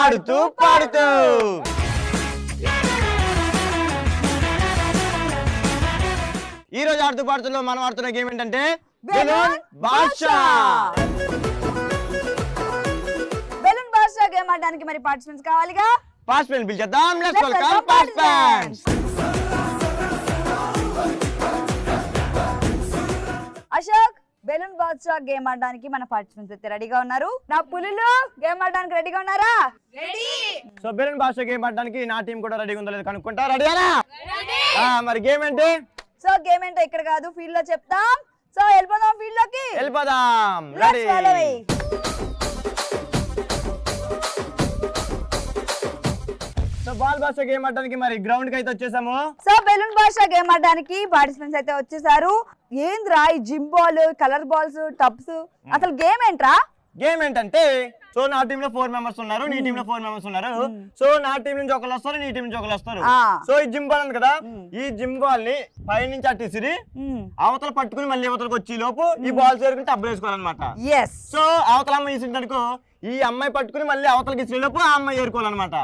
ఆడుతూ పాడుతూ. ఈ రోజు ఆడుతూ పాడుతూలో మనం ఆడుతున్న గేమ్ ఏంటంటే balloon Badshah. Balloon Badshah game ఆడడానికి మరి పార్టిసిపెంట్స్ కావాలిగా. పార్టిసిపెంట్స్ పిలిచేద్దాం. Let's welcome participants. Ashok, balloon Badshah game ఆడడానికి మన పార్టిసిపెంట్స్ అయితే రెడీగా ఉన్నారు. నా పులులు గేమ్ ఆడడానికి రెడీగా ఉన్నారా? Ready. So balloon Badshah game ఆడడానికి నా టీం కూడా రెడీగా ఉందో లేదో కనుక్కుంటా. రెడీనా? మరి గేమ్ ఏంటి? సో గేమ్ ఏంటో ఇక్కడ కాదు, ఫీల్డ్ లో చెప్తాం. సో వెళ్ళిపోదాం ఫీల్డ్ లోకి. వెళ్ళిపోదాం. రెడీ. సో బాల్ బాద్షా గేమ్ ఆడడానికి మరి గ్రౌండ్ కి అయితే వచ్చేసాము. సో బెలూన్ బాద్షా గేమ్ ఆడడానికి పార్టిసిపెంట్స్ అయితే వచ్చేసారు. ఏంద్రా ఈ gym ball, colour balls, tubs, అసలు గేమ్ ఏంట్రా? గేమ్ ఏంటంటే సో నా టీమ్ లో 4 మెంబర్స్ ఉన్నారు, నీ టీమ్ లో 4 మెంబర్స్ ఉన్నారు. సో నా టీం నుంచి ఒకళ్ళు వస్తారు, నీ టీం నుంచి ఒకళ్ళు వస్తారు. సో ఈ జిమ్ బాల్ ఉంది కదా, ఈ జిమ్ బాల్ ని పై నుంచి అటు ఇసిరి అవతల పట్టుకుని మళ్ళీ అవతలకు వచ్చి లోపు ఈ బాల్ చేరుకుని టబ్బులు వేసుకోవాలన్నమాట. సో అవతల అమ్మాయి ఇసిందనుకో, ఈ అమ్మాయి పట్టుకుని మళ్ళీ అవతలకి ఇచ్చిన లోపు ఆ అమ్మాయి ఏరుకోవాలన్నమాట.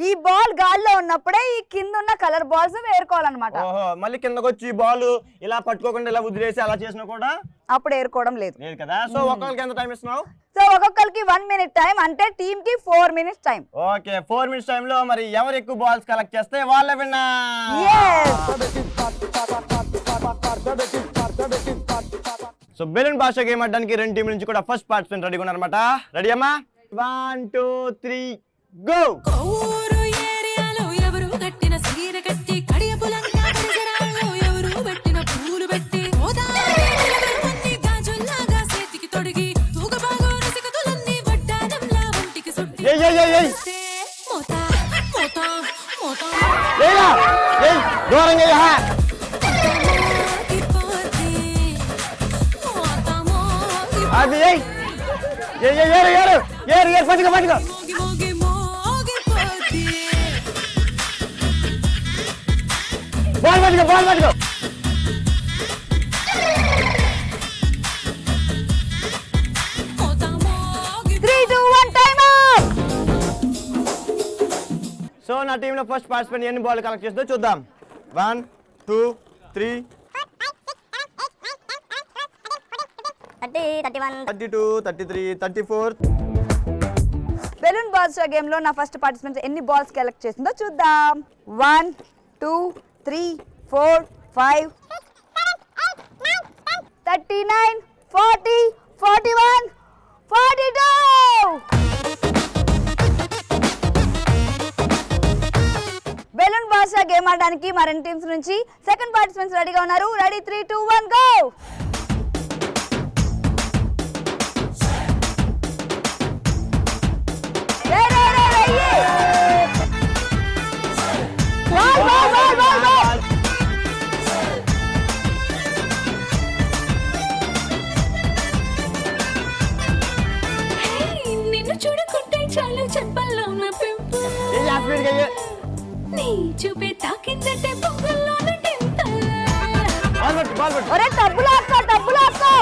ఈ బాల్ గాల్లో ఉన్నప్పుడే ఈ కింద ఉన్న కలర్ బాల్స్ ఏరుకోవాలన్నమాట. ఓహో, మళ్ళీ కిందకి వచ్చి ఈ బాల్ ఇలా పట్టుకోకుండా ఇలా వదిలేసి అలా చేసినా కూడా అప్పుడు ఏరుకోవడం లేదు కదా. సో ఒక్కొక్కరికి ఎంత టైం ఇస్తున్నావు? సో ఒక్కొక్కరికి 1 minute టైం, అంటే టీమ్ కి 4 minutes time. Okay, 4 minutes time లో మరి ఎవరు ఎక్కువ బాల్స్ కలెక్ట్ చేస్తే వాళ్ళే winner. So balloon Badshah game ఆడడానికి 2 టీంల నుంచి కూడా ఫస్ట్ పార్టిసిపెంట్ రెడీగా ఉన్నారన్నమాట. రెడీ అమ్మా? 1 2 3 గో. అది పట్టుకో పట్టుకో. బాల్ పట్టుకో, బాల్ పట్టుకో. సో నా టీమ్ లో ఫస్ట్ పార్టిసిపెంట్ ఎన్ని బాల్ కలెక్ట్ చేస్తుందో చూద్దాం. 1 2 3 31 32 33 34. బెలూన్ బాద్షా గేమ్ లో నా ఫస్ట్ పార్టిసిపెంట్ ఎన్ని బాల్స్ కలెక్ట్ చేసిందో చూద్దాం. 1 2 3 4 5 39 40 41 42. బెలూన్ బాద్షా గేమ్ ఆడడానికి మా 2 టీమ్స్ నుంచి సెకండ్ పార్టిసిపెంట్స్ రెడీగా ఉన్నారు. Ready 3 2 1 go. చూపే తాకిందంటే పొంగల్లోన టింటల్. ఒరే టబ్బులు ఆడుకో, టబ్బులు ఆడుకో.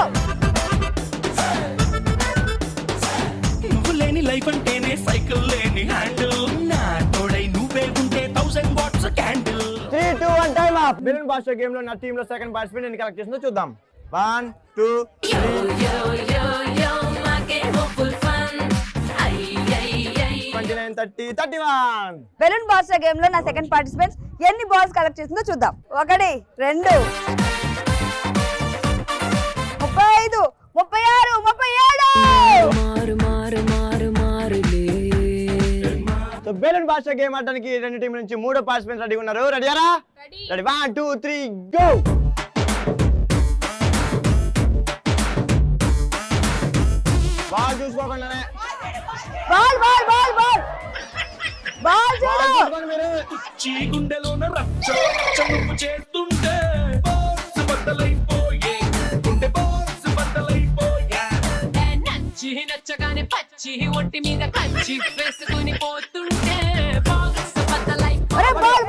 నువ్వు లేని లైఫ్ అంటేనే సైకిల్ లేని హ్యాండిల్, నా తోడై నువ్వే ఉంటే 1000 watts candle. 3 2 1 time up. Balloon Badshah game లో నా టీమ్ లో సెకండ్ పార్టిసిపెంట్ ఎన్ని కలెక్ట్ చేసిందో చూద్దాం. 1 2 3 29 30 31. బెలూన్ బాద్షా గేమ్ లో నా సెకండ్ పార్టిసిపెంట్ ఎన్ని బాల్స్ కలెక్ట్ చేసిందో చూద్దాం. 1 2 35 36 37. సో బెలూన్ బాద్షా గేమ్ ఆడడానికి 2 టీంల నుంచి 3వ పార్టిసిపెంట్ రెడీ ఉన్నారు. రెడీయారా? Ready 1 2 3 go. బాల్ చూసుకోకుండానే ball ball ball ball ball చూసుకోండి మీరు. చీగుండెలోన రచ్చ నువ్వు చేస్తుంటే బాల్స్ బద్దలైపోయే, గుండె బాల్స్ బద్దలైపోయే. నచ్చగానే పచ్చి ఒంటి మీద కంచి వేసుకుని పోతుంటే బాల్స్ బద్దలైపోయే. బాల్ బాల్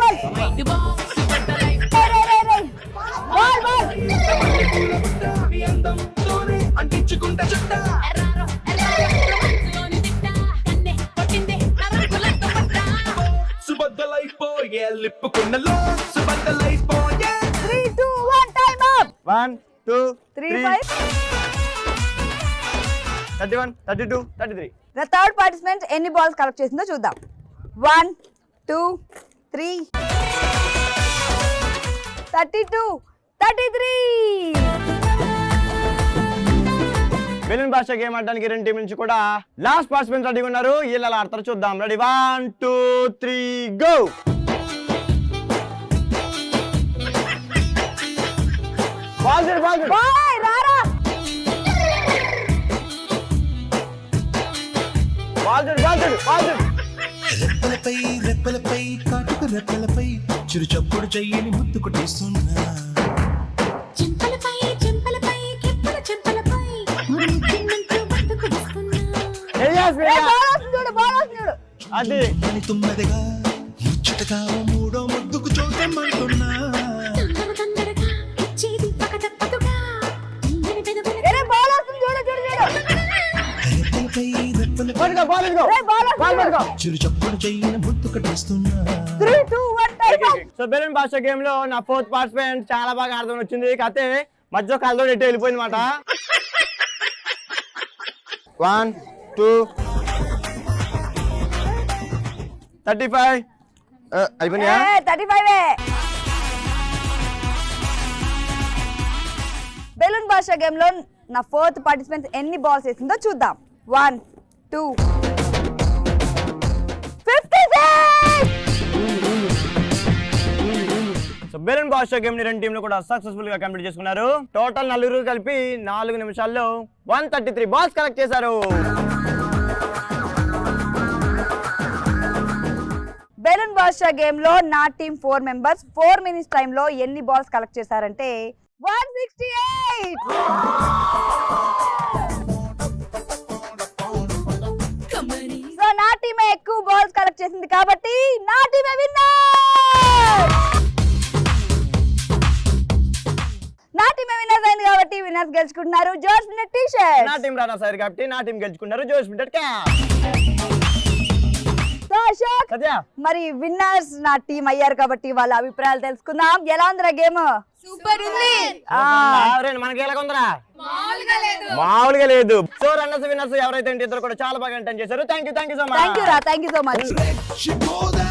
బాల్స్ బద్దలైపోయే. బాల్ బాల్ అందంతోనే అంటించుకుంటా చుట్టా. ఎర్రారో ఎర్రారో మనసులోని తిట్ట కన్నే కొట్టిందే నరకుల పోయే లిప్పుకున్న లోన్స్ బద్దలైపోయే 3, 2, 1 time up 1 2 3 3 5 31 32 33. The third participant ఎన్ని బాల్స్ కలెక్ట్ చేసిందో చూద్దాం 1 2 3 32 33 బెలూన్ భాష గేమ్ ఆడడానికి రెండు టీం నుంచి కూడా లాస్ట్ పార్టిసిపెంట్స్ రెడీగా ఉన్నారు. వీళ్ళు అలా ఆడతారు చూద్దాం. Ready 1 2 3 go. బాల్ బాయ్ రారా రెప్పలపై రెప్పలపై కాటుక రెప్పలపై చిరు చప్పుడు చెయ్యని ముద్దు కొట్టేస్తున్నా చెంపలపై చెంపలపై కెప్పల చెంపలపై ముద్దుమంటూ బతుకు వస్తున్నా చూడు అది అని తుమ్మదిగా ముచ్చటగా మూడో ముద్దుకు చూడమంటున్నా తొందరగా ఇచ్చేది పక్క తప్పదుగా తీయని పెదవుల రెప్పలపై రెప్పలపై చిరు చప్పుడు చెయ్యని ముద్దు కొట్టేస్తున్నా 3 2 1 టైం అప్ సో బెలూన్ భాష గేమ్ లో నా ఫోర్త్ పార్టిసిపెంట్ చాలా బాగా అర్థం వచ్చింది. కతే మధ్య కళ్ళతో ఎటు వెళ్ళిపోయింది మాట. 1 2 35 అయిపోయినాయా? 35 బెలూన్ భాష గేమ్ లో నా ఫోర్త్ పార్టిసిపెంట్ ఎన్ని బాల్స్ వేసిందో చూద్దాం 1 2 56 సో బెలూన్ భాష గేమ్ ని రెండు టీంలు కూడా సక్సెస్ఫుల్ గా కంప్లీట్ చేసుకున్నారు. టోటల్ నలుగురు కలిపి 4 నిమిషాల్లో 133 బాల్స్ కలెక్ట్ చేశారు. బెలూన్ భాష గేమ్ లో నా టీం 4 మెంబర్స్ 4 మినిట్స్ టైం లో ఎన్ని బాల్స్ కలెక్ట్ చేశారంటే 168. సో నా టీమే ఎక్కువ బాల్స్ కలెక్ట్ చేసింది కాబట్టి నా టీమే విన్నర్. నా టీమే విన్నర్స్ అయింది కాబట్టి విన్నర్స్ గెలుచుకుంటున్నారు జోర్జ్ మింటెడ్ టీ షర్ట్. నా టీం రానా సార్ కాబట్టి నా టీం గెలుచుకున్నారు జోష్ మింటెడ్ క్యాప్. సో అశోక్ సత్య మరి విన్నర్స్ నా టీం అయ్యారు కాబట్టి వాళ్ళ అభిప్రాయాలు తెలుసుకుందాం. ఎలా ఉందిరా గేమ్? సూపర్ ఉంది మనకి ఎలా ఉందరా? మామూలుగా లేదు. సో రన్నర్స్ విన్నర్స్ ఎవరైతే ఇద్దరు కూడా చాలా బాగా ఎంటర్టైన్ చేశారు. Thank you so much. Thank you so much. రెచ్చిపోదా